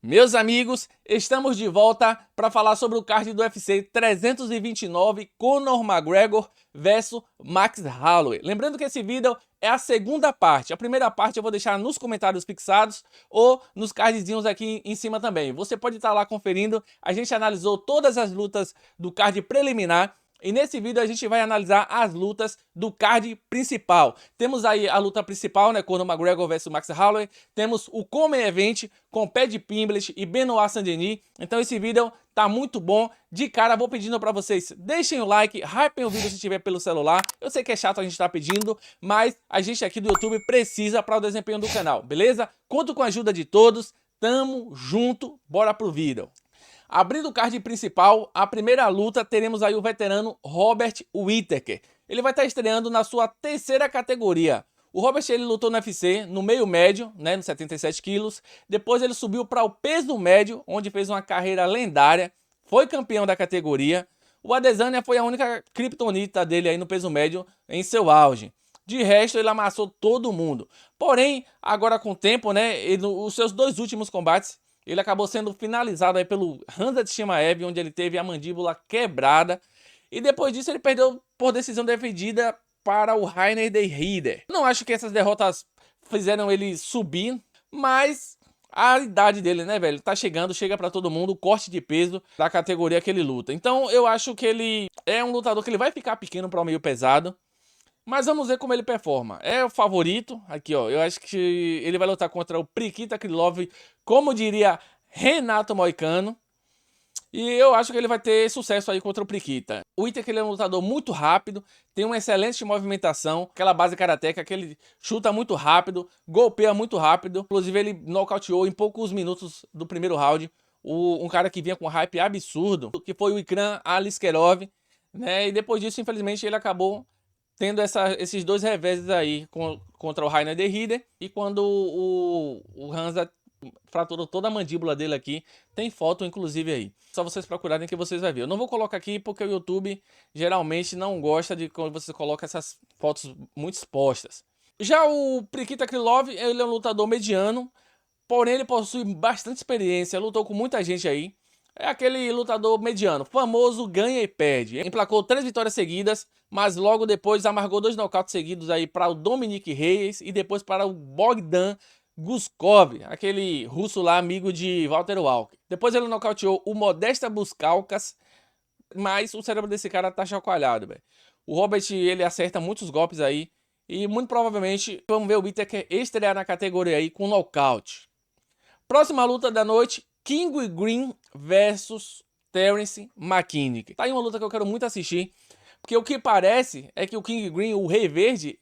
Meus amigos, estamos de volta para falar sobre o card do UFC 329 Conor McGregor versus Max Holloway. Lembrando que esse vídeo é a segunda parte. A primeira parte eu vou deixar nos comentários fixados ou nos cardzinhos aqui em cima também. Você pode estar lá conferindo. A gente analisou todas as lutas do card preliminar. E nesse vídeo a gente vai analisar as lutas do card principal. Temos aí a luta principal, né, Conor McGregor vs Max Holloway. Temos o Come Event com Paddy Pimblett e Benoit Saint-Denis. Então esse vídeo tá muito bom. De cara, vou pedindo para vocês, deixem o like, hypem o vídeo se tiver pelo celular. Eu sei que é chato a gente tá pedindo, mas a gente aqui do YouTube precisa para o desempenho do canal, beleza? Conto com a ajuda de todos. Tamo junto, bora pro vídeo. Abrindo o card principal, a primeira luta, teremos aí o veterano Robert Whittaker. Ele vai estar estreando na sua terceira categoria. O Robert ele lutou no UFC no meio médio, né, nos 77 quilos. Depois ele subiu para o peso médio, onde fez uma carreira lendária. Foi campeão da categoria. O Adesanya foi a única criptonita dele aí no peso médio em seu auge. De resto, ele amassou todo mundo. Porém, agora com o tempo, né, os seus dois últimos combates, ele acabou sendo finalizado aí pelo Khamzat Chimaev, onde ele teve a mandíbula quebrada. E depois disso ele perdeu por decisão dividida para o Reinier de Ridder. Não acho que essas derrotas fizeram ele subir, mas a idade dele, né, velho, tá chegando, chega pra todo mundo, o corte de peso da categoria que ele luta. Então eu acho que ele é um lutador que ele vai ficar pequeno para o meio pesado. Mas vamos ver como ele performa. É o favorito. Aqui, ó. Eu acho que ele vai lutar contra o Nikita Krylov, como diria Renato Moicano. E eu acho que ele vai ter sucesso aí contra o Nikita. O Whittaker ele é um lutador muito rápido, tem uma excelente movimentação, aquela base karateca que ele chuta muito rápido, golpeia muito rápido. Inclusive ele nocauteou em poucos minutos do primeiro round um cara que vinha com hype absurdo, que foi o Ikram Aliskerov, né? E depois disso, infelizmente, ele acabou tendo esses dois reveses aí contra o Reinier de Ridder e quando o Khamzat fraturou toda a mandíbula dele aqui. Tem foto inclusive aí. Só vocês procurarem que vocês vão ver. Eu não vou colocar aqui porque o YouTube geralmente não gosta de quando você coloca essas fotos muito expostas. Já o Nikita Krylov, ele é um lutador mediano, porém ele possui bastante experiência, lutou com muita gente aí. É aquele lutador mediano, famoso ganha e perde. Emplacou 3 vitórias seguidas, mas logo depois amargou 2 nocautes seguidos aí para o Dominic Reyes e depois para o Bogdan Guskov, aquele russo lá, amigo de Walter Walker. Depois ele nocauteou o Modesta Buskauskas, mas o cérebro desse cara tá chacoalhado, velho. O Robert, ele acerta muitos golpes aí e muito provavelmente vamos ver o Whittaker estrear na categoria aí com nocaute. Próxima luta da noite, King Green versus Terence McKinney. Tá aí uma luta que eu quero muito assistir, porque o que parece é que o King Green, o Rei Verde,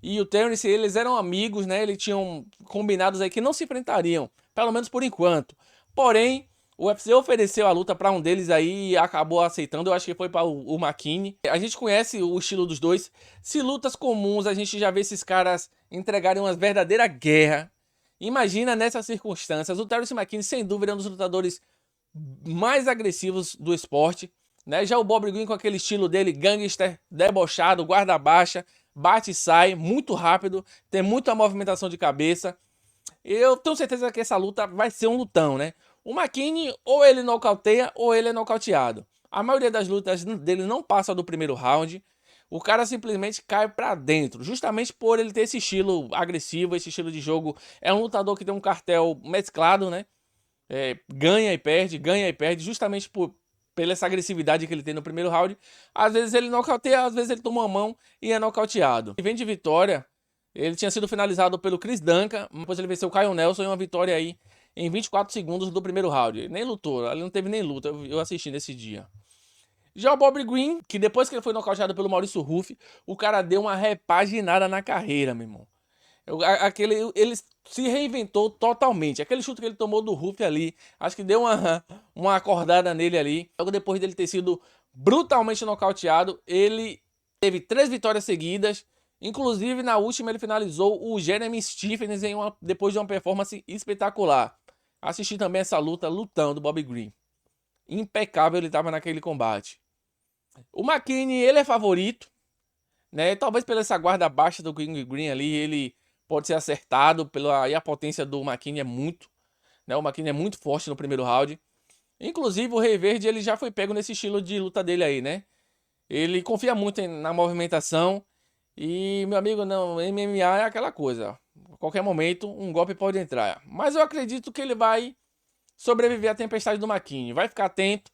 e o Terence, eles eram amigos, né? Eles tinham combinados aí que não se enfrentariam, pelo menos por enquanto. Porém, o UFC ofereceu a luta para um deles aí e acabou aceitando. Eu acho que foi para o McKinney. A gente conhece o estilo dos dois. Se lutas comuns, a gente já vê esses caras entregarem uma verdadeira guerra. Imagina nessas circunstâncias, o Terence McKinney sem dúvida é um dos lutadores mais agressivos do esporte, né? Já o Bobby Green com aquele estilo dele, gangster, debochado, guarda baixa, bate e sai, muito rápido, tem muita movimentação de cabeça. Eu tenho certeza que essa luta vai ser um lutão, né? O McKinney ou ele nocauteia ou ele é nocauteado. A maioria das lutas dele não passa do primeiro round. O cara simplesmente cai pra dentro, justamente por ele ter esse estilo agressivo, esse estilo de jogo. É um lutador que tem um cartel mesclado, né? Ganha e perde, justamente pela essa agressividade que ele tem no primeiro round. Às vezes ele nocauteia, às vezes ele toma uma mão e é nocauteado. E vem de vitória, ele tinha sido finalizado pelo Chris Duncan, depois ele venceu o Kyle Nelson em uma vitória aí em 24 segundos do primeiro round. Ele nem lutou, ele não teve nem luta, eu assisti nesse dia. Já o Bobby Green, que depois que ele foi nocauteado pelo Maurício Ruff, o cara deu uma repaginada na carreira, meu irmão. Ele se reinventou totalmente. Aquele chute que ele tomou do Ruff ali, acho que deu uma acordada nele ali. Logo depois dele ter sido brutalmente nocauteado, ele teve 3 vitórias seguidas. Inclusive, na última, ele finalizou o Jeremy Stephens depois de uma performance espetacular. Assisti também essa lutão do Bobby Green. Impecável ele estava naquele combate. O McKinney, ele é favorito, né? Talvez pela essa guarda baixa do King Green ali, ele pode ser acertado, e a potência do McKinney é muito, né? O McKinney é muito forte no primeiro round. Inclusive o Rei Verde ele já foi pego nesse estilo de luta dele aí, né? Ele confia muito na movimentação. E, meu amigo, não, MMA é aquela coisa. A qualquer momento, um golpe pode entrar. Mas eu acredito que ele vai sobreviver à tempestade do McKinney. Vai ficar atento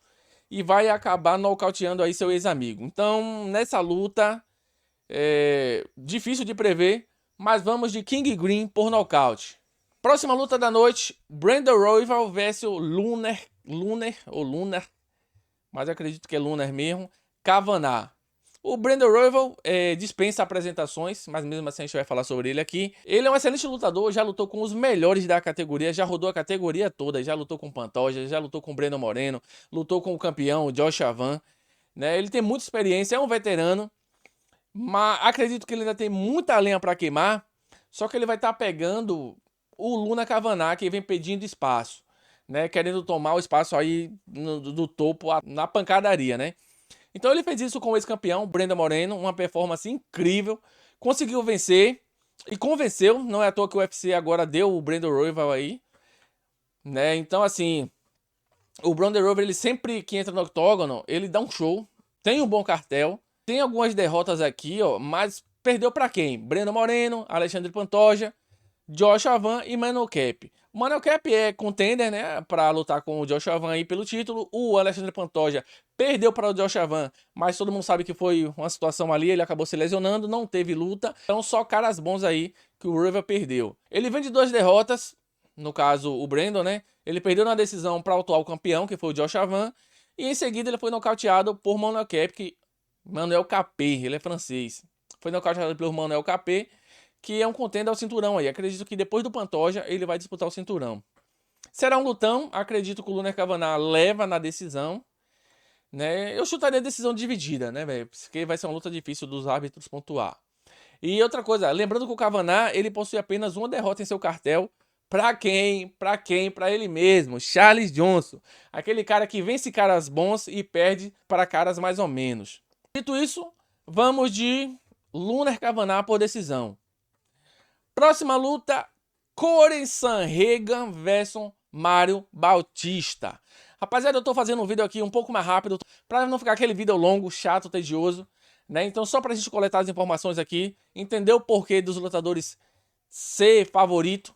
e vai acabar nocauteando aí seu ex-amigo. Então, nessa luta, é difícil de prever, mas vamos de King Green por nocaute. Próxima luta da noite, Brandon Royval versus Lunar, mas eu acredito que é Lunar mesmo, Kavanagh. O Brandon Royval dispensa apresentações, mas mesmo assim a gente vai falar sobre ele aqui. Ele é um excelente lutador, já lutou com os melhores da categoria, já rodou a categoria toda, já lutou com Pantoja, já lutou com Brandon Moreno, lutou com o campeão, o Josh Avan, né? Ele tem muita experiência, é um veterano, mas acredito que ele ainda tem muita lenha para queimar, só que ele vai estar pegando o Luna Kavanagh, que vem pedindo espaço, né? Querendo tomar o espaço aí do topo na pancadaria, né? Então ele fez isso com o ex-campeão, Brandon Moreno, uma performance incrível, conseguiu vencer e convenceu, não é à toa que o UFC agora deu o Brandon Royval aí, né? Então assim, o Brandon Royval ele sempre que entra no octógono, ele dá um show, tem um bom cartel, tem algumas derrotas aqui, ó, mas perdeu para quem? Brandon Moreno, Alexandre Pantoja, Josh Avan e Manel Kape. O Manel Kape é contender, né, para lutar com o Josh Avan aí pelo título. O Alexandre Pantoja perdeu para o Josh Avan, mas todo mundo sabe que foi uma situação ali, ele acabou se lesionando, não teve luta. Então só caras bons aí que o Royval perdeu. Ele vem de 2 derrotas, no caso o Brandon, né? Ele perdeu na decisão para o atual campeão, que foi o Josh Avan, e em seguida ele foi nocauteado por Manel Kape, Manuel Capet, ele é francês. Foi nocauteado pelo Manuel Capet, que é um contender ao cinturão aí. Acredito que depois do Pantoja, ele vai disputar o cinturão. Será um lutão. Acredito que o Lunar Kavanagh leva na decisão, né? Eu chutaria a decisão dividida, né, velho? Porque vai ser uma luta difícil dos árbitros pontuar. E outra coisa, lembrando que o Kavanagh, ele possui apenas uma derrota em seu cartel. Pra quem? Pra quem? Pra ele mesmo, Charles Johnson. Aquele cara que vence caras bons e perde para caras mais ou menos. Dito isso, vamos de Lunar Kavanagh por decisão. Próxima luta, Corey Sandhagen versus Mário Bautista. Rapaziada, eu tô fazendo um vídeo aqui um pouco mais rápido, para não ficar aquele vídeo longo, chato, tedioso, né? Então só pra gente coletar as informações aqui, entender o porquê dos lutadores ser favorito,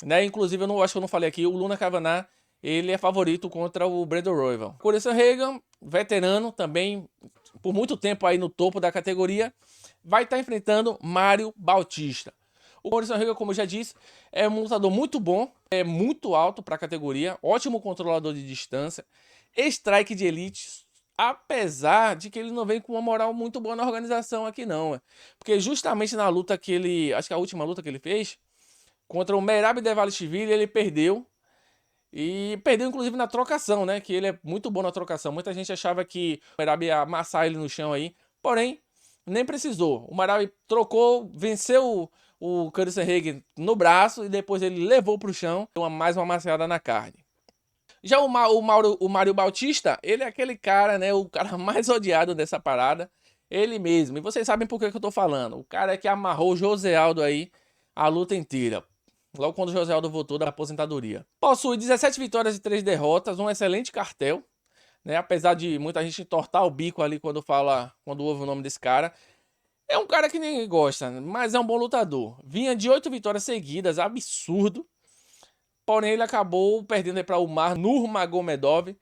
né? Inclusive, eu acho que eu não falei aqui, o Lunar Kavanagh, ele é favorito contra o Brandon Royval. Corey Sandhagen, veterano, também por muito tempo aí no topo da categoria, vai estar enfrentando Mário Bautista. O Corey Sandhagen, como eu já disse, é um lutador muito bom, é muito alto para a categoria, ótimo controlador de distância, strike de elite, apesar de que ele não vem com uma moral muito boa na organização aqui não. Porque justamente na luta que ele, acho que a última luta que ele fez, contra o Merab Dvalishvili, ele perdeu. E perdeu inclusive na trocação, né? Que ele é muito bom na trocação. Muita gente achava que o Merab ia amassar ele no chão aí, porém, nem precisou. O Merab trocou, venceu o Corey Sandhagen no braço e depois ele levou para o chão, deu mais uma maciada na carne. Já o Mário Bautista, ele é aquele cara, né? O cara mais odiado dessa parada. Ele mesmo. E vocês sabem por que eu tô falando. O cara é que amarrou o José Aldo aí a luta inteira. Logo quando o José Aldo voltou da aposentadoria. Possui 17 vitórias e 3 derrotas, um excelente cartel, né? Apesar de muita gente entortar o bico ali quando ouve o nome desse cara. É um cara que ninguém gosta, mas é um bom lutador. Vinha de 8 vitórias seguidas, absurdo. Porém, ele acabou perdendo para o Umar Nurmagomedov,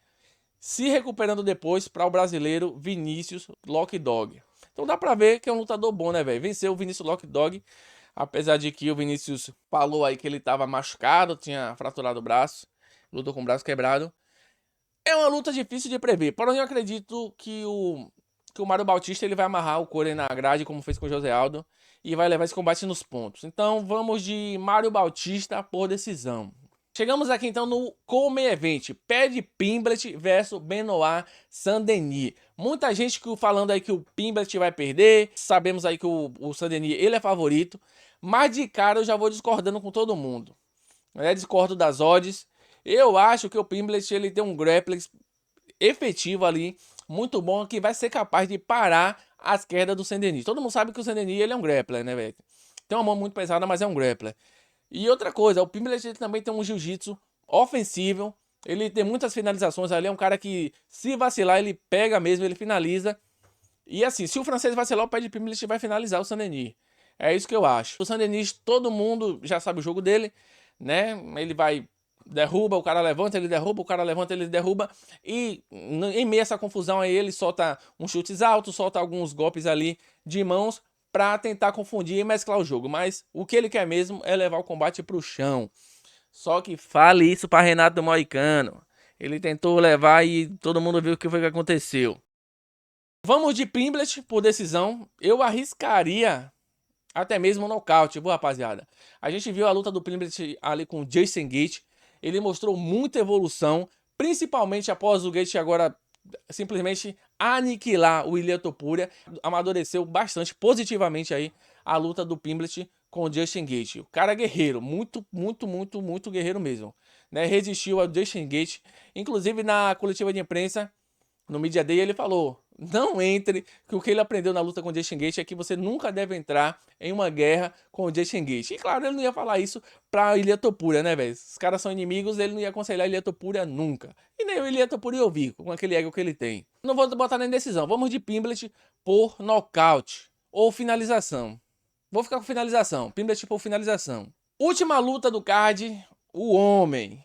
se recuperando depois para o brasileiro Vinícius Lockdog. Então dá pra ver que é um lutador bom, né, velho? Venceu o Vinícius Lockdog. Apesar de que o Vinícius falou aí que ele tava machucado, tinha fraturado o braço, lutou com o braço quebrado. É uma luta difícil de prever, porém eu acredito que o Mário Bautista ele vai amarrar o Corey na grade, como fez com o José Aldo, e vai levar esse combate nos pontos. Então vamos de Mário Bautista por decisão. Chegamos aqui então no Come Event, Paddy Pimblett versus Benoit Saint-Denis. Muita gente falando aí que o Pimblett vai perder, sabemos aí que o Saint-Denis ele é favorito, mas de cara eu já vou discordando com todo mundo. Eu discordo das odds, eu acho que o Pimblett ele tem um grappling efetivo ali, muito bom, que vai ser capaz de parar as quedas do Saint-Denis. Todo mundo sabe que o Saint-Denis ele é um grappler, né, velho? Tem uma mão muito pesada, mas é um grappler. E outra coisa, o Pimblett também tem um jiu-jitsu ofensivo. Ele tem muitas finalizações ali, é um cara que, se vacilar, ele pega mesmo, ele finaliza. E assim, se o francês vacilar, o Paddy Pimblett vai finalizar o Saint-Denis. É isso que eu acho. O Saint-Denis, todo mundo já sabe o jogo dele, né? Ele vai, derruba, o cara levanta, ele derruba, o cara levanta, ele derruba. E em meio a essa confusão aí, ele solta uns chutes altos, solta alguns golpes ali de mãos pra tentar confundir e mesclar o jogo. Mas o que ele quer mesmo é levar o combate pro chão. Só que fale isso para Renato Moicano. Ele tentou levar e todo mundo viu o que foi que aconteceu. Vamos de Pimblett por decisão. Eu arriscaria até mesmo nocaute, viu, rapaziada? A gente viu a luta do Pimblett ali com o Jason Gate. Ele mostrou muita evolução, principalmente após o Gate agora simplesmente aniquilar o Ilia Topuria. Amadureceu bastante positivamente aí a luta do Pimblett com o Justin Gaethje. O cara é guerreiro, muito guerreiro mesmo, né? Resistiu ao Justin Gaethje. Inclusive na coletiva de imprensa, no Media Day, ele falou: não entre, que o que ele aprendeu na luta com o Justin Gaethje é que você nunca deve entrar em uma guerra com o Justin Gaethje. E claro, ele não ia falar isso pra Ilia Topuria, né, velho? Os caras são inimigos, ele não ia aconselhar Ilia Topuria nunca. E nem o Ilia Topuria ia ouvir, com aquele ego que ele tem. Não vou botar nem decisão, vamos de Pimblett por nocaute ou finalização. Vou ficar com finalização, Pimblett por finalização. Última luta do card, o homem.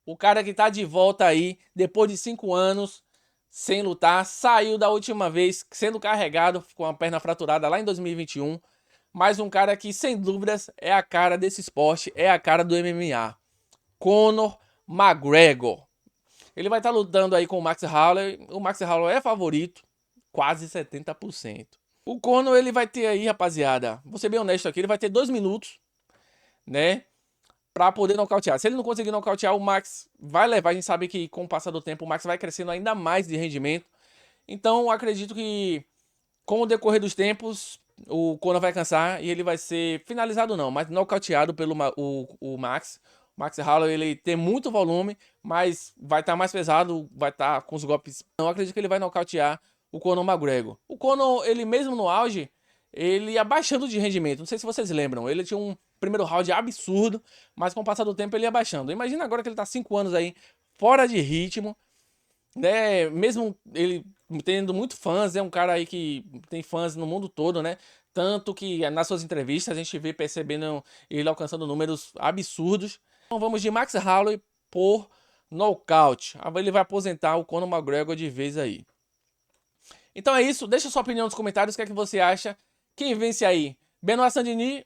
O cara que tá de volta aí, depois de 5 anos sem lutar, saiu da última vez sendo carregado com a perna fraturada lá em 2021. Mas um cara que, sem dúvidas, é a cara desse esporte, é a cara do MMA. Conor McGregor. Ele vai estar lutando aí com o Max Holloway. O Max Holloway é favorito, quase 70%. O Conor, ele vai ter aí, rapaziada, vou ser bem honesto aqui, ele vai ter 2 minutos, né, pra poder nocautear. Se ele não conseguir nocautear, o Max vai levar. A gente sabe que com o passar do tempo, o Max vai crescendo ainda mais de rendimento. Então, acredito que com o decorrer dos tempos, o Conor vai cansar e ele vai ser finalizado não, mas nocauteado pelo o Max. O Max Holloway, ele tem muito volume, mas vai estar mais pesado, vai estar com os golpes. Não acredito que ele vai nocautear o Conor McGregor. O Conor, ele mesmo no auge, ele ia baixando de rendimento. Não sei se vocês lembram, ele tinha um primeiro round absurdo, mas com o passar do tempo ele ia baixando. Imagina agora que ele tá 5 anos aí, fora de ritmo, né? Mesmo ele tendo muito fãs, é um cara aí que tem fãs no mundo todo, né? Tanto que nas suas entrevistas a gente vê percebendo ele alcançando números absurdos. Então vamos de Max Holloway por nocaute. Ele vai aposentar o Conor McGregor de vez aí. Então é isso, deixa sua opinião nos comentários, o que é que você acha. Quem vence aí? Benoit Saint-Denis,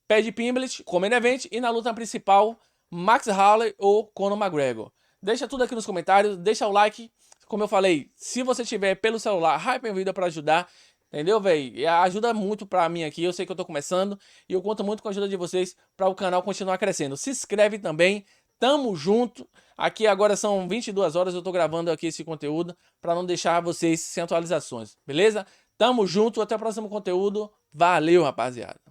Paddy Pimblett, como main event, e na luta principal, Max Holloway ou Conor McGregor. Deixa tudo aqui nos comentários, deixa o like. Como eu falei, se você tiver pelo celular, hype em vídeo para ajudar, entendeu, velho? Ajuda muito pra mim aqui, eu sei que eu tô começando e eu conto muito com a ajuda de vocês para o canal continuar crescendo. Se inscreve também, tamo junto. Aqui agora são 22 horas, eu tô gravando aqui esse conteúdo para não deixar vocês sem atualizações, beleza? Tamo junto, até o próximo conteúdo. Valeu, rapaziada.